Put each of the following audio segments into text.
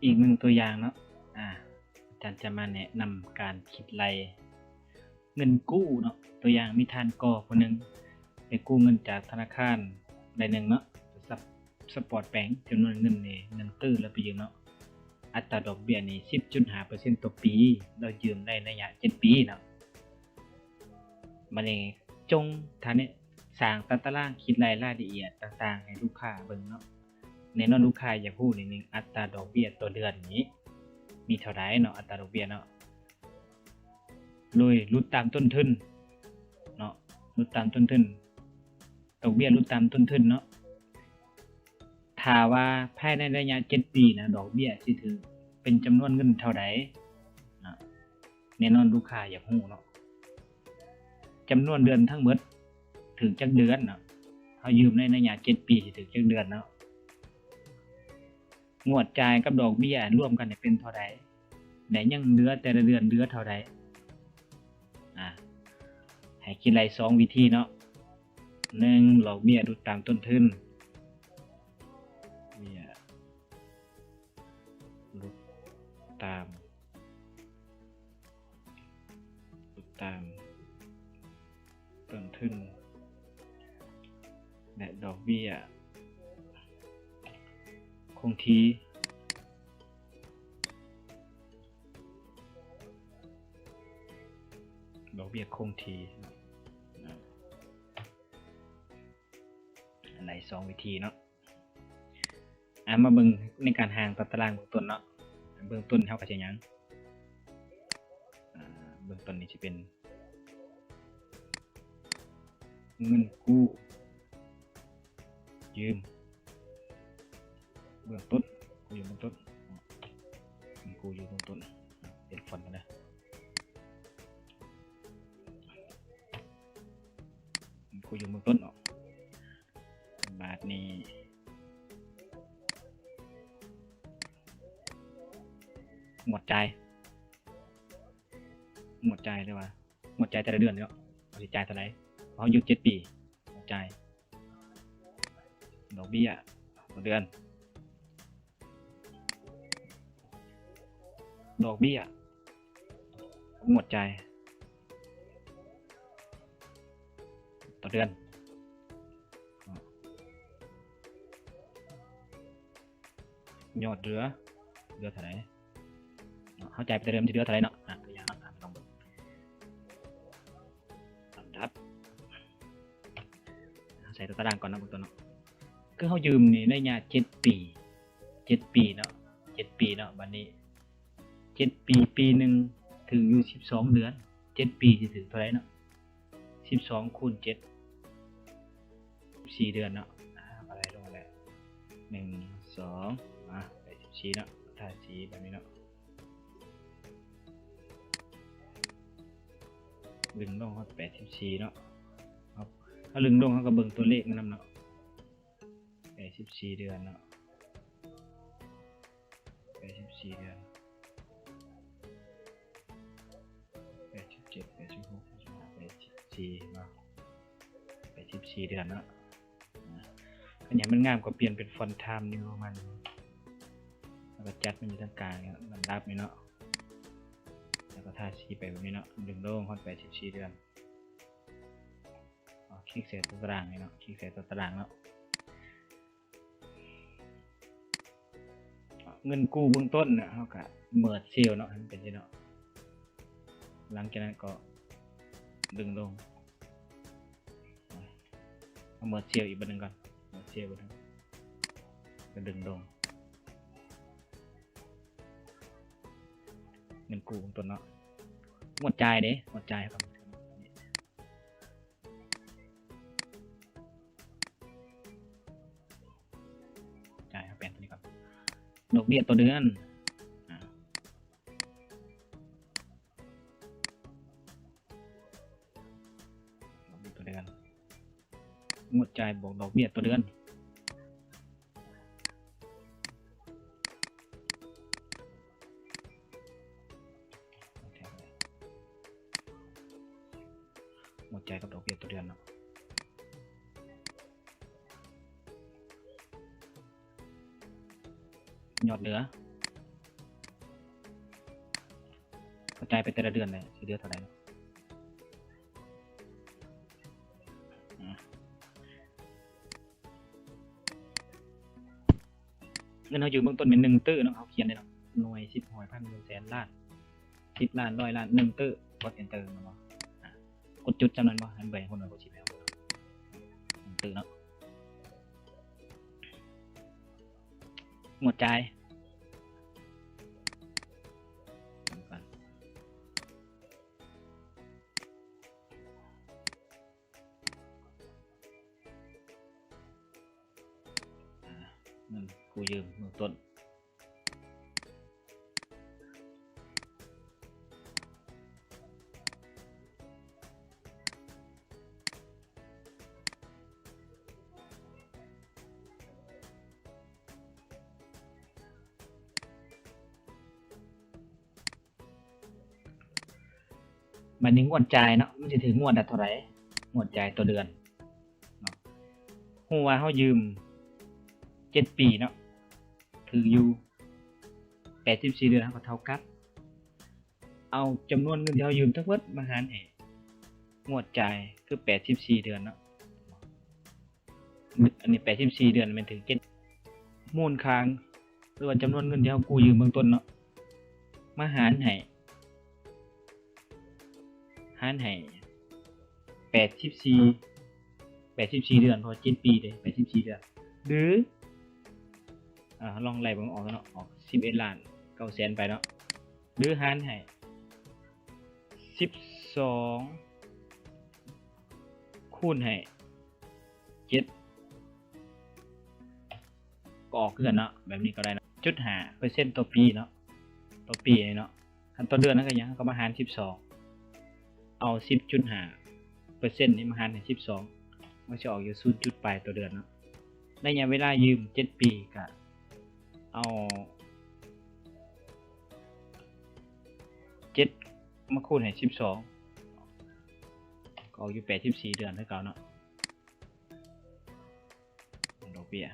อีกหนึ่งตัวอย่างเนาะอาจารย์จะมาแนะนำการคิดไล่เงินกู้เนาะตัวอย่างมีท่านก่อคนหนึ่งไปกู้เงินจากธนาคารใดหนึ่งเนาะสปอร์ตแบงก์จำนวนเงินนี่1ตื้อแล้วไปยืมเนาะอัตราดอกเบี้ยนี่ 10.5% ต่อปีเรายืมได้ระยะ7ปีเนาะมันเองจงท่านนี้สร้างตารางคิดรายละเอียดต่างๆให้ลูกค้าเบิ่งเนาะแน่นอนลูกค้าอยากรู้นิดนึงอัตราดอกเบี้ยต่อเดือนนี้มีเท่าไหร่เนาะอัตราดอกเบี้ยเนาะโดยลดตามต้นทุนเนาะลดตามต้นทุนดอกเบี้ยลดตามต้นทุนเนาะถ้าว่าภายในระยะ7ปีนะดอกเบี้ยสิถือเป็นจำนวนเงินเท่าใดแน่นอนลูกค้าอยากรู้เนาะจำนวนเดือนทั้งหมดถึงจักเดือนเนาะเฮายืมในระยะ7ปีสิถึงจักเดือนเนาะงวดจ่ายกับดอกเบี้ยรวมกันเป็นเท่าใดได้ยังเหลือแต่ละเดือนเหลือเท่าใดให้คิดไล่2วิธีเนาะ1ดอกเบี้ยลดตามต้นทุนเบี้ยลดตามต้นทุนและดอกเบี้ยคงที่ดอกเบี้ยคงที่ใน2วิธีเนาะมาเบิ่งในการหางตารางเบื้องต้นเนาะเบื้องต้นเฮาก็สิหยังเบื้องต้นนี่สิเป็นเงินกู้ยืมเบื้องต้นกู้ยืมเบื้องต้นกู้ยืมเบื้องต้นเป็นฟอนต์กันนะกู้ยืมเบื้องต้นเนาะบาทนี้หมดจ่ายเลยว่าหมดจ่ายแต่ละเดือนเนาะเราสิจ่ายเท่าไหร่เพราะอยู่7ปีหมดจ่ายดอกเบี้ยต่อเดือนดอกเบี้ยหมดจ่ายต่อเดือนยอดเหลือเท่าไหร่เข้าใจไปแต่เดิมจะเหลือเท่าไหร่เนาะตัวอย่างลองดูลำดับใส่ตัวตารางก่อนนะเบื้องต้นเนาะคือเขายืมนี่ระยะ7ปีเนาะ7ปีเนาะบัดนี้7ปีปีนึงถึงอยู่12เดือน7ปีสิถึงเท่าไหร่เนาะ12คูณ7 14เดือนเนาะอะไรลงมาแล้ว1 2ได้14เนาะถ้าสีแบบนี้เนาะลึงลงเขา84เนาะถ้าลึงลงเขาก็เบิ่งตัวเลขมันนำเนาะ84เดือนเนาะ84เดือน87 86 84เนาะ84เดือนเนาะอันนี้มันงามกว่าเปลี่ยนเป็นฟอนต์ไทม์นิวมันแล้วก็จัดมันอยู่ตรงกลางเนี่ยลำดับนี่เนาะแล้วก็ทาสีไปแบบนี้เนาะดึงลงฮอด84เดือนคลิกใส่ตัวตารางนี่เนาะคลิกใส่ตัวตารางเนาะเงินกู้เบื้องต้นเนี่ยเฮาก็เมิร์จเซลเนาะมันเป็นจังเนาะหลังจากนั้นก็ดึงลงเอาเมิร์จเซลอีกบัดนึงก่อนเมิร์จเซลบัดนึงก็ดึงลงเงินกู้เบื้องต้นเนาะหมดจ่ายเด้หมดจ่ายครับจ่ายครับเป็นตัวนี้ก่อนดอกเบี้ยต่อเดือนงวดจ่ายบวกดอกเบี้ยต่อเดือนงวดจ่ายกับดอกเบี้ยต่อเดือนเนาะยอดเหลือ เขาจ่ายไปแต่ละเดือนเลยสิเดือนเท่าไหร่เงินเขาอยู่เบื้องต้นเป็น1 ตื้อเนาะเขาเขียนได้เนาะหน่วย10 100 1,000 100,000 1,000,000 ล้าน10 ล้าน100 ล้าน1 ตื้อกด enter เนาะกดจุดจำนั้นบ่ให้เบิ่งคนหน่วยกดสิแล้ว1 ตื้อเนาะหมวดจ่ายเงินกู้ยืมเบื้องต้นมันนี้งวดจ่ายเนาะมันจะถึงงวดเท่าไหร่งวดจ่ายต่อเดือนเนาะฮู้ว่าเฮายืม7 ปีเนาะถืออยู่84 เดือนก็เท่ากับเอาจำนวนเงินที่เฮายืมทั้งหมดมาหารให้งวดจ่ายคือ84 เดือนเนาะอันนี้84 เดือนมันถึง7มูลค้างหรือว่าจำนวนเงินที่เฮากู้ยืมเบื้องต้นเนาะมาหารให้84 เดือนเพราะ7 ปีเด้84 เดือนหรือลองไล่เบิ่งออกเนาะออก11 ล้าน 9 แสนไปเนาะหรือหารให้12คูณให้7ก็ออกคือกันเนาะแบบนี้ก็ได้เนาะ0.5% ต่อปีเนาะต่อปีเนาะคันต่อเดือนนั่นก็ยังก็มาหาร12เอา 10.5% นี่มาหารให้12มันจะออกอยู่0.ปลายต่อเดือนเนาะระยะเวลายืม7 ปีก็เอา7มาคูณให้12ก็ออกอยู่84 เดือนเท่าเก่าเนาะดอกเบี้ย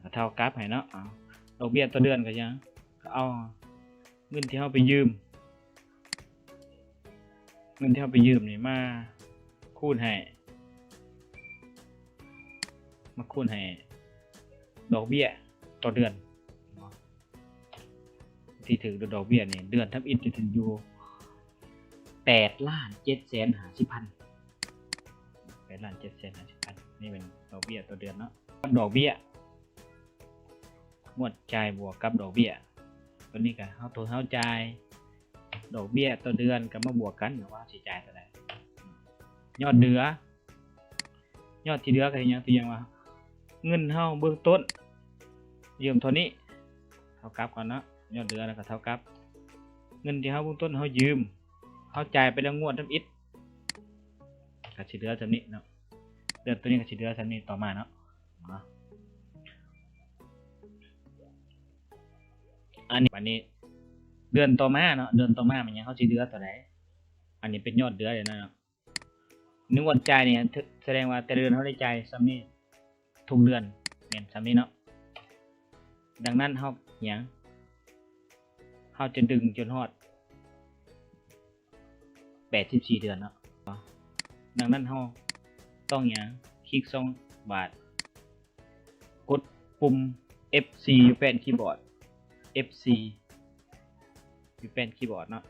ก็เท่ากับให้เนาะดอกเบี้ยต่อเดือนก็ยังก็เอาเงินที่เฮาไปยืมนี่มาคูณให้ดอกเบี้ยต่อเดือนที่ถือดอกเบี้ยนี่เดือนทับอิฐจะถึงอยู่8,750,000 8,750,000นี่เป็นดอกเบี้ยต่อเดือนเนาะดอกเบี้ยงวดจ่ายบวกกับดอกเบี้ยตัวนี้ก็เฮาจ่ายดอกเบี้ยต่อเดือนก็มาบวกกันว่าสิจ่ายเท่าใดยอดที่เหลือก็ยังว่าเงินเฮาเบื้องต้นยืมเท่านี้เท่ากับก่อนเนาะยอดเหลือแล้วก็เท่ากับเงินที่เฮาเบื้องต้นเฮายืมเฮาจ่ายไปแล้วงวดทำอิฐก็สิเหลือส่ำนี้เนาะเดือนตัวนี้ก็สิเหลือส่ำนี้ต่อมาเนาะอันนี้เดือนต่อมาเนาะเดือนต่อมามันยังเฮาสิเหลือเท่าใดอันนี้เป็นยอดเหลือเด้อเนาะงวดจ่ายนี่แสดงว่าแต่เดือนเฮาได้จ่ายส่ำนี้ทุกเดือนแม่นส่ำนี้เนาะดังนั้นเฮาจะดึงจนฮอด84 เดือนเนาะดังนั้นเฮาต้องคลิก2 บาทกดปุ่ม FC อยู่แป้นคีย์บอร์ด FC อยู่แป้นคีย์บอร์ดเนาะ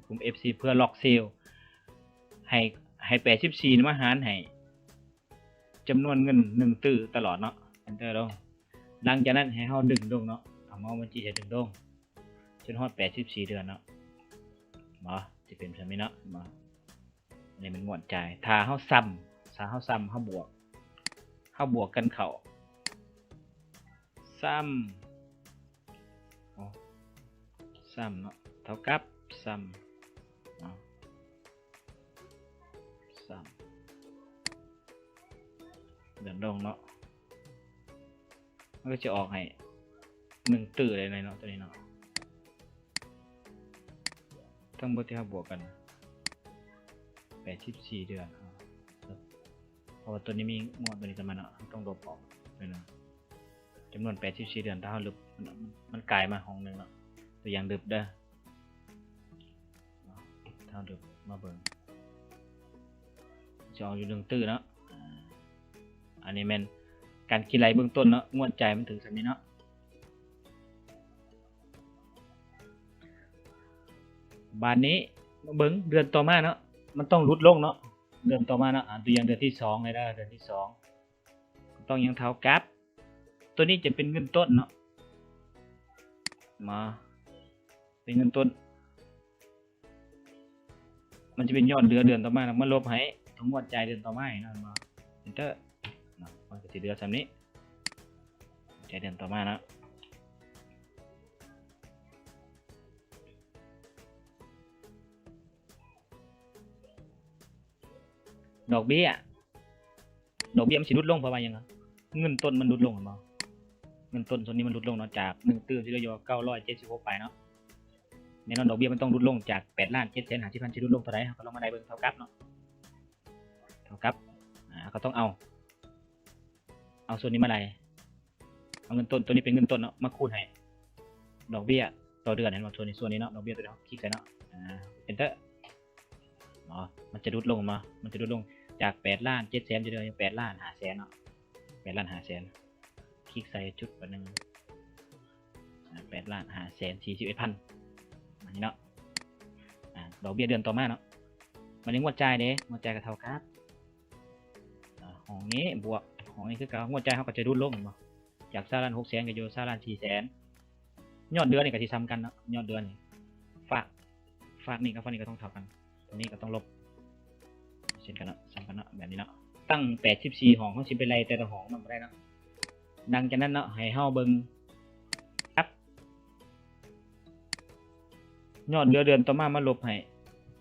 ปุ่ม FC เพื่อล็อกเซลล์ให้84นี่มาหารให้จำนวนเงิน1 ตื้อตลอดเนาะ enter ลงหลังจากนั้นให้เฮาดึงลงเนาะเอาเมาส์มันจะดึงลงจนฮอด84 เดือนเนาะบ่สิเป็นซั่นนี้เนาะบ่อันนี้มันงวดจ่ายถ้าเฮาซ้ำเฮาบวกกันเข้าซ้ำเนาะเท่ากับซ้ำเดินลงเนาะมันก็จะออกให้1 ตื้อเลยเนาะตัวนี้เนาะทั้งหมดที่เราบวกกัน84 เดือนเพราะว่าตัวนี้มีงวดตัวนี้จะมาเนาะต้องลบออกไปเนาะจำนวน84 เดือนถ้าเราลบมันกลายมาห้องนึงเนาะตัวอย่างดึบเด้อ เท่าเดิมมาเบิ่งจะเอาอยู่1ตื้อเนาะอันนี้แม่นการคิดไรเบื้องต้นเนาะงวดใจมันถึงสำนี้เนาะบานนี้เบิ่งเดือนต่อมาเนาะมันต้องลดลงเนาะเดือนต่อมาเนาะตัวอย่างเดือนที่2เลยนะเดือนที่2ต้องยังเท่ากับตัวนี้จะเป็นเงินต้นเนาะมาเป็นเงินต้นมันจะเป็นยอดเดือนต่อมานะมันลบให้ทั้งงวดใจเดือนต่อมาเนาะมาเอนเตอร์มันก็จะเดือนสำนี้ใจเดือนต่อมานะดอกเบี้ยมันสิลดลงเพราะว่ายังไงเงินต้นมันลดลงมั้งเงินต้นส่วนนี้มันลดลงเนาะจาก1ตื้อที่เราอยู่976ไปเนาะแน่นอนดอกเบี้ยมันต้องลดลงจาก8,750,000จะลดลงเท่าไหร่ก็ลองมาได้เบิ่งเท่ากับเนาะเท่ากับก็ต้องเอาส่วนนี้มาได้เอาเงินต้นตัวนี้เป็นเงินต้นเนาะมาคูณให้ดอกเบี้ยต่อเดือนเห็นบ่ส่วนนี้เนาะดอกเบี้ยตัวนี้คลิกใส่เนาะenter เนาะมันจะลดลงมามันจะลดลงจาก8,700,000จะเหลือ8,500,000เนาะ8,500,000คลิกใส่จุดแบบนึง8,541,000อันนี้เนาะดอกเบี้ยเดือนต่อมาเนาะมันยังงวดจ่ายเด้งวดจ่ายก็เท่ากับของนี้บวกของนี้คือการงวดจ่ายเขาก็จะลดลงมาจาก3,600,000ก็อยู่3,400,000ยอดเดือนนี่ก็สิซ้ำกันเนาะยอดเดือนนี่ฝากนี่กับฝากนี่ก็ต้องเท่ากันตัวนี้ก็ต้องลบเช่นกันเนาะซ้ำกันเนาะแบบนี้เนาะตั้ง84ห้องเขาสิเป็นไรแต่ละห้องมันบ่ได้เนาะดังจากนั้นเนาะให้เฮาเบิ่งครับยอดเดือนต่อมาลบให้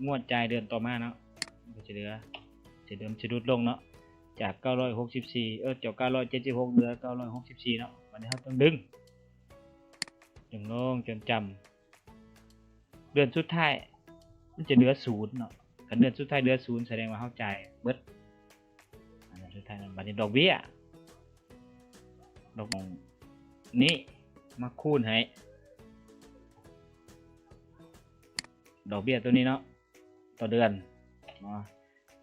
งวดจ่ายเดือนต่อมาเนาะก็จะเหลือจะลดลงเนาะจาก964จาก976เหลือ964เนาะวันนี้เฮาต้องดึงลงจนจำเดือนสุดท้ายมันจะเหลือ0เนาะถ้าเดือนสุดท้ายเหลือ0แสดงว่าเฮาจ่ายเบิดอันนี้สุดท้ายบัดนี้ดอกเบี้ยนี้มาคูณให้ดอกเบี้ยตัวนี้เนาะต่อเดือน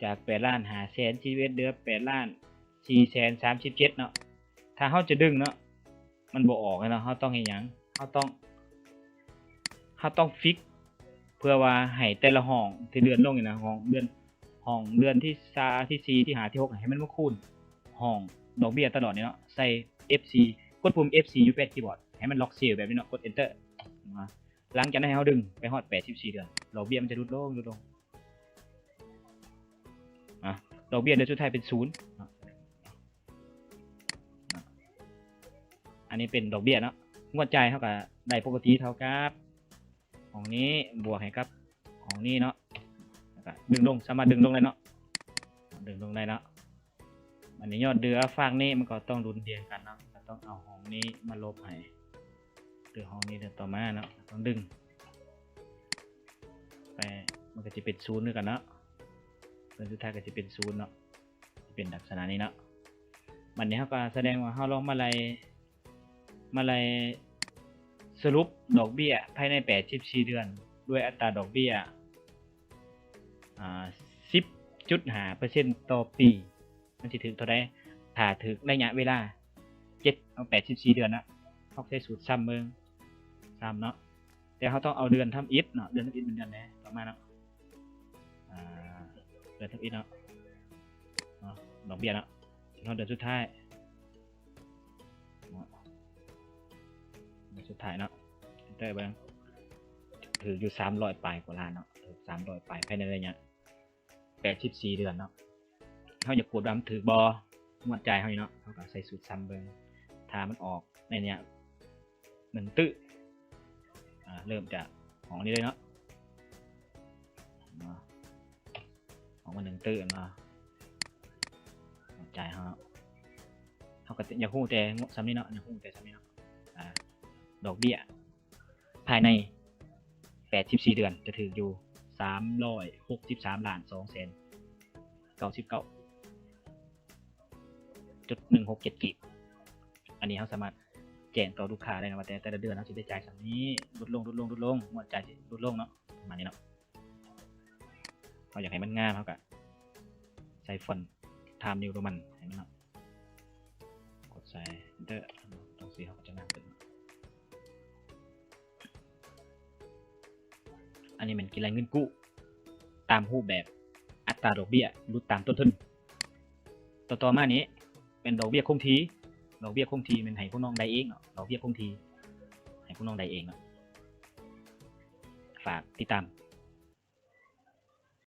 จาก8,500,000ชีวิตเหลือ8,437,000เนาะถ้าเฮาจะดึงเนาะมันบ่ออกเนาะเฮาต้องเฮ็ดหยังเฮาต้องฟิกเพื่อว่าให้แต่ละห้องที่เดือนลงนี่นะห้องเดือนที่3ที่4ที่5ที่6ให้มันมาคูณห้องดอกเบี้ยตลอดนี่เนาะใส่ FC กดปุ่ม FC อยู่ที่คีย์บอร์ดให้มันล็อกเซลแบบนี้เนาะกด enter หลังจากนั้นให้เฮาดึงไปฮอด84เดือนดอกเบี้ยมันจะลดลงดอกเบี้ยเดือนสุดท้ายเป็น0อันนี้เป็นดอกเบี้ยเนาะงวดจ่ายเท่ากับได้ปกติเท่ากับของนี้บวกให้กับของนี้เนาะดึงลงสามารถดึงลงได้เนาะอันนี้ยอดเดือนฝั่งนี้มันก็ต้องรุนเดียวกันเนาะต้องเอาของนี้มาลบให้เดือนของนี้เดือนต่อมาเนาะต้องดึงไปมันก็จะเป็น0ด้วยกันเนาะเดือนสุดท้ายก็จะเป็น0เนาะเป็นลักษณะนี้เนาะมันนี้เขาก็แสดงว่าเขาลองมาไล่สรุปดอกเบี้ยภายใน84เดือนด้วยอัตราดอกเบี้ย10.5% ต่อปีมันจะถึงเท่าไหร่ถ้าถึงระยะเวลา84เดือนนะเขาใช้สูตรซ้ำเมืองซ้ำเนาะแต่เขาต้องเอาเดือนทำอิฐเนาะเดือนทำอิฐเป็นเดือนไหนประมาณเนาะเดือนทำอิฐเนาะดอกเบี้ยเนาะถึงเดือนสุดท้ายเนาะได้บ้างถืออยู่300ปลายกว่าล้านเนาะ300ปลายภายในระยะ84เดือนเนาะเขาจะกดดำถือบองวดจ่ายเขาเนาะเขาก็ใส่สูตรซ้ำเบิ่งถ้ามันออกในเนี้ย1ตื้อเริ่มจากของนี้เลยเนาะออกมา1ตื้อเนาะจ่ายเขาก็อย่าคู่แต่ซ้ำนี้เนาะดอกเบี้ยภายใน84เดือนจะถืออยู่363,299.167 กีบอันนี้เขาสามารถแจ้งต่อลูกค้าได้นะว่าแต่ละเดือนเขาจะได้จ่ายแบบนี้ลดลงงวดจ่ายลดลงเนาะประมาณนี้เนาะ เขาอยากให้มันงามเขาก็ใส่ฟอนต์ Times New Roman ให้มันเนาะกดใส่ Enter ตรงสีเขาก็จะงามขึ้นอันนี้มันกินรายเงินกู้ตามรูปแบบอัตราดอกเบี้ยรูปตามต้นทุนต่อมานี้เป็นดอกเบี้ยคงที่ดอกเบี้ยคงที่มันให้ผู้น้องได้เองเนาะดอกเบี้ยคงที่ให้ผู้น้องได้เองเนาะฝากติดตาม